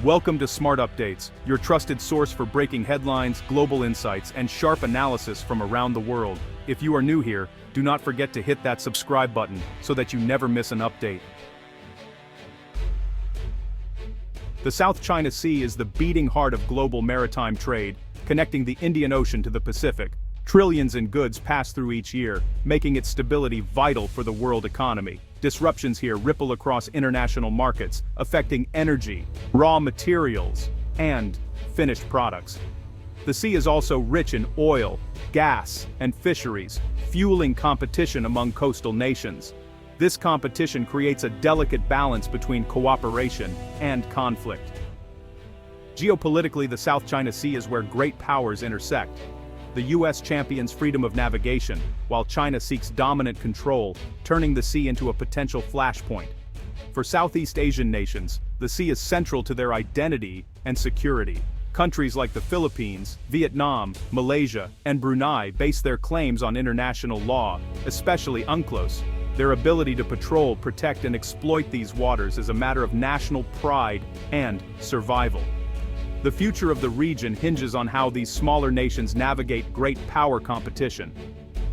Welcome to Smart Updates, your trusted source for breaking headlines, global insights, and sharp analysis from around the world. If you are new here, do not forget to hit that subscribe button so that you never miss an update. The South China Sea is the beating heart of global maritime trade, connecting the Indian Ocean to the Pacific. Trillions in goods pass through each year, making its stability vital for the world economy. Disruptions here ripple across international markets, affecting energy, raw materials, and finished products. The sea is also rich in oil, gas, and fisheries, fueling competition among coastal nations. This competition creates a delicate balance between cooperation and conflict. Geopolitically, the South China Sea is where great powers intersect. The US champions freedom of navigation, while China seeks dominant control, turning the sea into a potential flashpoint. For Southeast Asian nations, the sea is central to their identity and security. Countries like the Philippines, Vietnam, Malaysia, and Brunei base their claims on international law, especially UNCLOS. Their ability to patrol, protect, and exploit these waters is a matter of national pride and survival. The future of the region hinges on how these smaller nations navigate great power competition.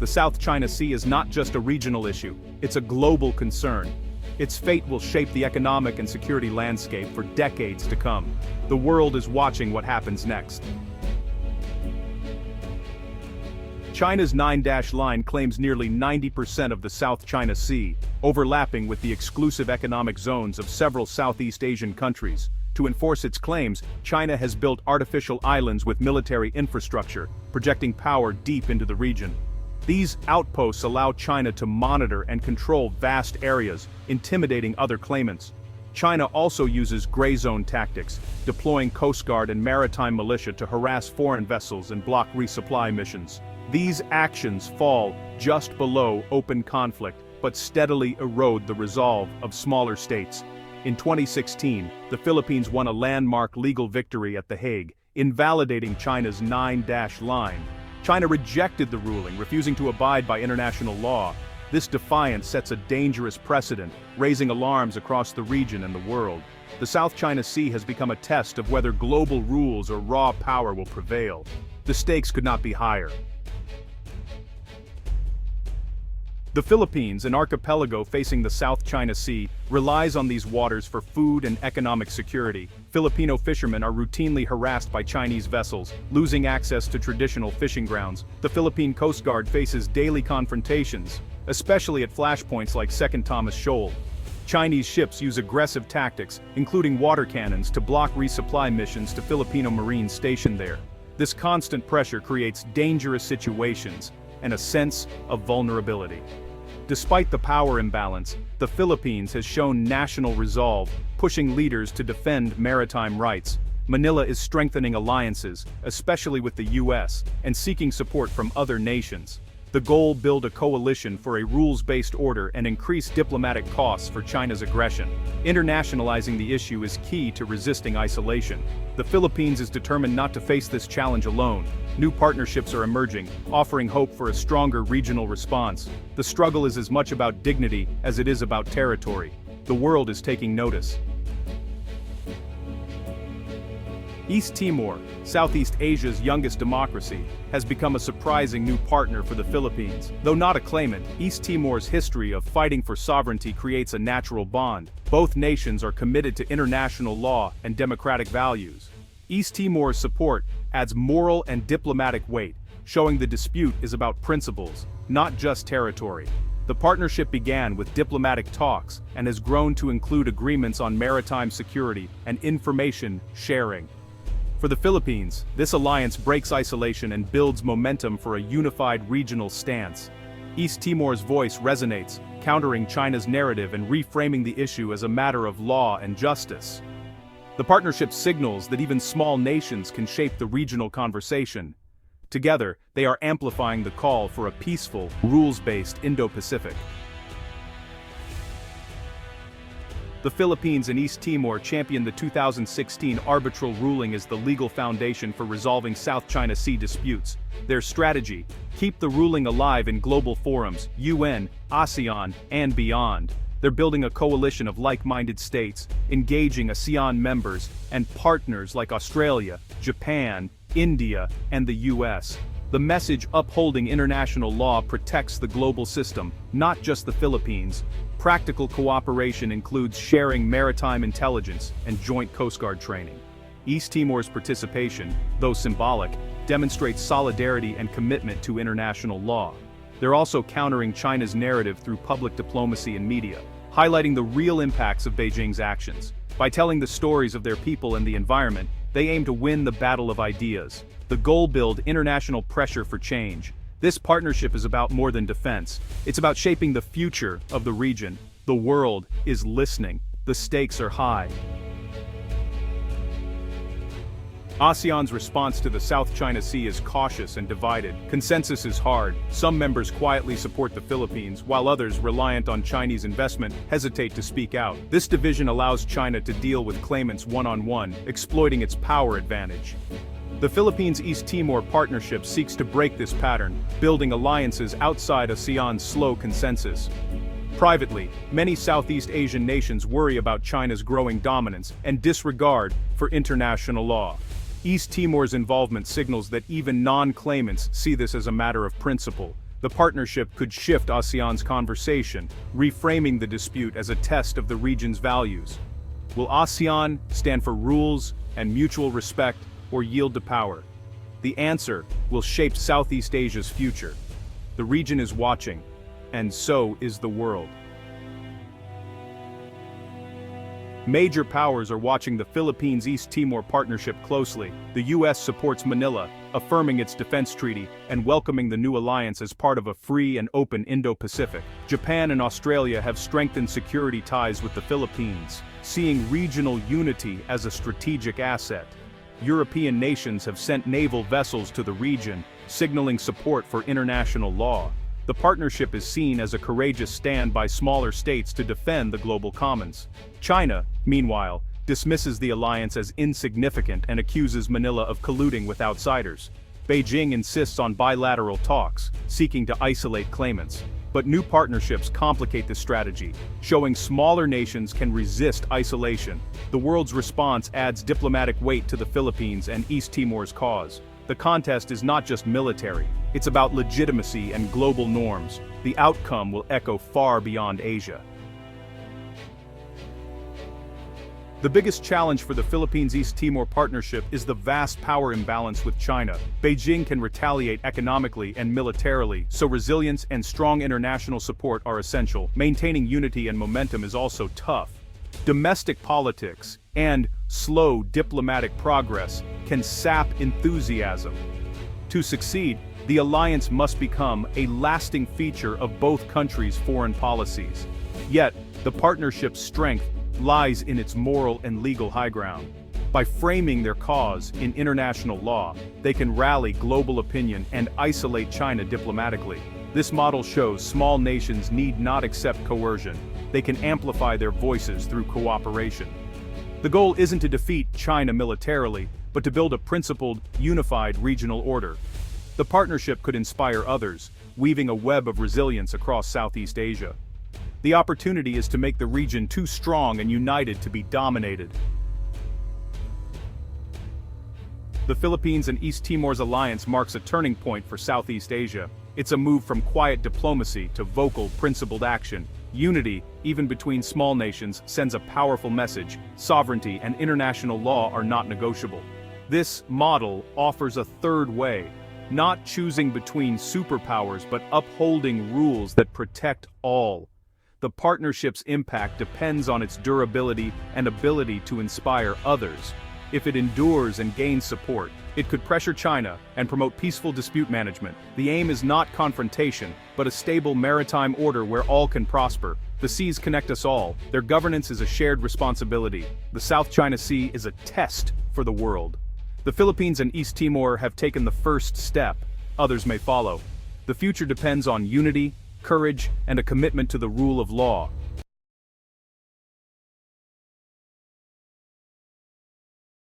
The South China Sea is not just a regional issue, it's a global concern. Its fate will shape the economic and security landscape for decades to come. The world is watching what happens next. China's 9-dash line claims nearly 90% of the South China Sea, overlapping with the exclusive economic zones of several Southeast Asian countries. To enforce its claims, China has built artificial islands with military infrastructure, projecting power deep into the region. These outposts allow China to monitor and control vast areas, intimidating other claimants. China also uses gray zone tactics, deploying Coast Guard and maritime militia to harass foreign vessels and block resupply missions. These actions fall just below open conflict, but steadily erode the resolve of smaller states. In 2016, the Philippines won a landmark legal victory at The Hague, invalidating China's 9-dash line. China rejected the ruling, refusing to abide by international law. This defiance sets a dangerous precedent, raising alarms across the region and the world. The South China Sea has become a test of whether global rules or raw power will prevail. The stakes could not be higher. The Philippines, an archipelago facing the South China Sea, relies on these waters for food and economic security. Filipino fishermen are routinely harassed by Chinese vessels, losing access to traditional fishing grounds. The Philippine Coast Guard faces daily confrontations, especially at flashpoints like Second Thomas Shoal. Chinese ships use aggressive tactics, including water cannons, to block resupply missions to Filipino Marines stationed there. This constant pressure creates dangerous situations and a sense of vulnerability. Despite the power imbalance, the Philippines has shown national resolve, pushing leaders to defend maritime rights. Manila is strengthening alliances, especially with the US, and seeking support from other nations. The goal: build a coalition for a rules-based order and increase diplomatic costs for China's aggression. Internationalizing the issue is key to resisting isolation. The Philippines is determined not to face this challenge alone. New partnerships are emerging, offering hope for a stronger regional response. The struggle is as much about dignity as it is about territory. The world is taking notice. East Timor, Southeast Asia's youngest democracy, has become a surprising new partner for the Philippines. Though not a claimant, East Timor's history of fighting for sovereignty creates a natural bond. Both nations are committed to international law and democratic values. East Timor's support adds moral and diplomatic weight, showing the dispute is about principles, not just territory. The partnership began with diplomatic talks and has grown to include agreements on maritime security and information sharing. For the Philippines, this alliance breaks isolation and builds momentum for a unified regional stance. East Timor's voice resonates, countering China's narrative and reframing the issue as a matter of law and justice. The partnership signals that even small nations can shape the regional conversation. Together, they are amplifying the call for a peaceful, rules-based Indo-Pacific. The Philippines and East Timor championed the 2016 arbitral ruling as the legal foundation for resolving South China Sea disputes. Their strategy: keep the ruling alive in global forums, UN, ASEAN, and beyond. They're building a coalition of like-minded states, engaging ASEAN members and partners like Australia, Japan, India, and the US. The message upholding international law protects the global system, not just the Philippines. Practical cooperation includes sharing maritime intelligence and joint Coast Guard training. East Timor's participation, though symbolic, demonstrates solidarity and commitment to international law. They're also countering China's narrative through public diplomacy and media, highlighting the real impacts of Beijing's actions. By telling the stories of their people and the environment, they aim to win the battle of ideas. The goal: build international pressure for change. This partnership is about more than defense. It's about shaping the future of the region. The world is listening. The stakes are high. ASEAN's response to the South China Sea is cautious and divided. Consensus is hard. Some members quietly support the Philippines, while others, reliant on Chinese investment, hesitate to speak out. This division allows China to deal with claimants one-on-one, exploiting its power advantage. The Philippines-East Timor partnership seeks to break this pattern, building alliances outside ASEAN's slow consensus. Privately, many Southeast Asian nations worry about China's growing dominance and disregard for international law. East Timor's involvement signals that even non-claimants see this as a matter of principle. The partnership could shift ASEAN's conversation, reframing the dispute as a test of the region's values. Will ASEAN stand for rules and mutual respect, or yield to power? The answer will shape Southeast Asia's future. The region is watching, and so is the world. Major powers are watching the Philippines-East Timor partnership closely. The US supports Manila, affirming its defense treaty and welcoming the new alliance as part of a free and open Indo-Pacific. Japan and Australia have strengthened security ties with the Philippines, seeing regional unity as a strategic asset. European nations have sent naval vessels to the region, signaling support for international law. The partnership is seen as a courageous stand by smaller states to defend the global commons. China, meanwhile, dismisses the alliance as insignificant and accuses Manila of colluding with outsiders. Beijing insists on bilateral talks, seeking to isolate claimants. But new partnerships complicate this strategy, showing smaller nations can resist isolation. The world's response adds diplomatic weight to the Philippines and East Timor's cause. The contest is not just military, it's about legitimacy and global norms. The outcome will echo far beyond Asia. The biggest challenge for the Philippines-East Timor partnership is the vast power imbalance with China. Beijing can retaliate economically and militarily, so resilience and strong international support are essential. Maintaining unity and momentum is also tough. Domestic politics and slow diplomatic progress can sap enthusiasm. To succeed, the alliance must become a lasting feature of both countries' foreign policies. Yet, the partnership's strength lies in its moral and legal high ground. By framing their cause in international law, they can rally global opinion and isolate China diplomatically. This model shows small nations need not accept coercion. They can amplify their voices through cooperation. The goal isn't to defeat China militarily, but to build a principled, unified regional order. The partnership could inspire others, weaving a web of resilience across Southeast Asia. The opportunity is to make the region too strong and united to be dominated. The Philippines and East Timor's alliance marks a turning point for Southeast Asia. It's a move from quiet diplomacy to vocal, principled action. Unity, even between small nations, sends a powerful message. Sovereignty and international law are not negotiable. This model offers a third way, not choosing between superpowers but upholding rules that protect all. The partnership's impact depends on its durability and ability to inspire others. If it endures and gains support, it could pressure China and promote peaceful dispute management. The aim is not confrontation, but a stable maritime order where all can prosper. The seas connect us all. Their governance is a shared responsibility. The South China Sea is a test for the world. The Philippines and East Timor have taken the first step. Others may follow. The future depends on unity, courage, and a commitment to the rule of law.